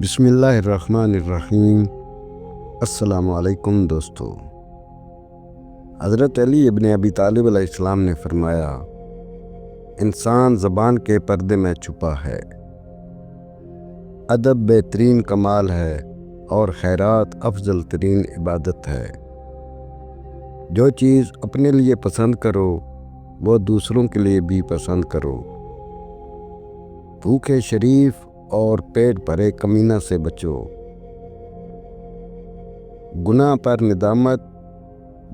بسم اللہ الرحمن الرحیم۔ السلام علیکم دوستو۔ حضرت علی ابن ابی طالب علیہ السلام نے فرمایا، انسان زبان کے پردے میں چھپا ہے۔ ادب بہترین کمال ہے اور خیرات افضل ترین عبادت ہے۔ جو چیز اپنے لیے پسند کرو وہ دوسروں کے لیے بھی پسند کرو۔ بھوکے شریف اور پیٹ بھرے کمینہ سے بچو۔ گناہ پر ندامت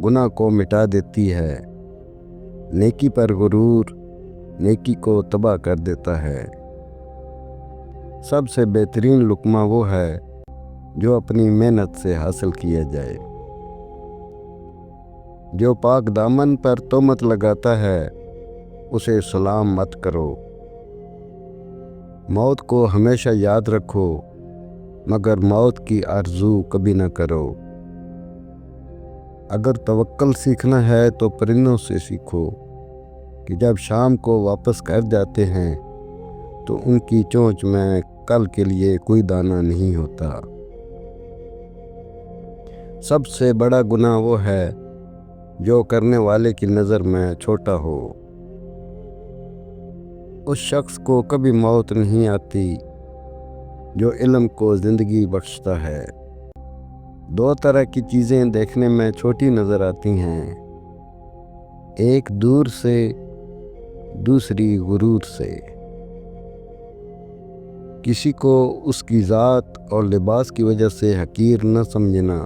گناہ کو مٹا دیتی ہے، نیکی پر غرور نیکی کو تباہ کر دیتا ہے۔ سب سے بہترین لقمہ وہ ہے جو اپنی محنت سے حاصل کیا جائے۔ جو پاک دامن پر تہمت لگاتا ہے اسے سلام مت کرو۔ موت کو ہمیشہ یاد رکھو مگر موت کی آرزو کبھی نہ کرو۔ اگر توکل سیکھنا ہے تو پرندوں سے سیکھو کہ جب شام کو واپس گھر جاتے ہیں تو ان کی چونچ میں کل کے لیے کوئی دانہ نہیں ہوتا۔ سب سے بڑا گناہ وہ ہے جو کرنے والے کی نظر میں چھوٹا ہو۔ اس شخص کو کبھی موت نہیں آتی جو علم کو زندگی بخشتا ہے۔ دو طرح کی چیزیں دیکھنے میں چھوٹی نظر آتی ہیں، ایک دور سے، دوسری غرور سے۔ کسی کو اس کی ذات اور لباس کی وجہ سے حقیر نہ سمجھنا،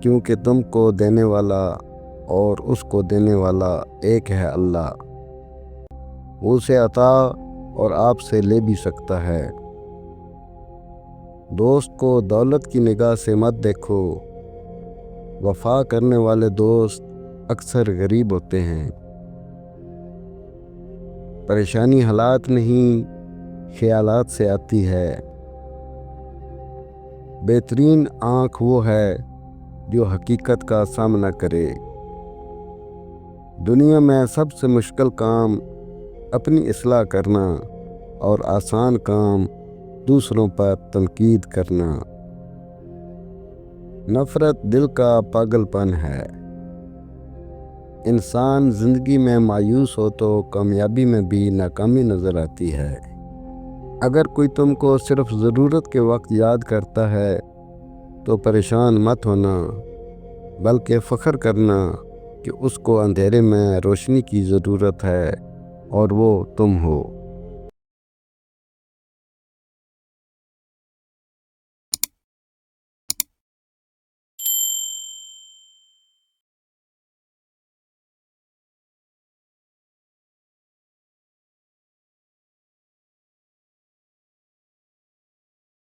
کیونکہ تم کو دینے والا اور اس کو دینے والا ایک ہے اللہ۔ وہ اسے عطا اور آپ سے لے بھی سکتا ہے۔ دوست کو دولت کی نگاہ سے مت دیکھو، وفا کرنے والے دوست اکثر غریب ہوتے ہیں۔ پریشانی حالات نہیں خیالات سے آتی ہے۔ بہترین آنکھ وہ ہے جو حقیقت کا سامنا کرے۔ دنیا میں سب سے مشکل کام اپنی اصلاح کرنا اور آسان کام دوسروں پر تنقید کرنا۔ نفرت دل کا پاگل پن ہے۔ انسان زندگی میں مایوس ہو تو کامیابی میں بھی ناکامی نظر آتی ہے۔ اگر کوئی تم کو صرف ضرورت کے وقت یاد کرتا ہے تو پریشان مت ہونا، بلکہ فخر کرنا کہ اس کو اندھیرے میں روشنی کی ضرورت ہے اور وہ تم ہو۔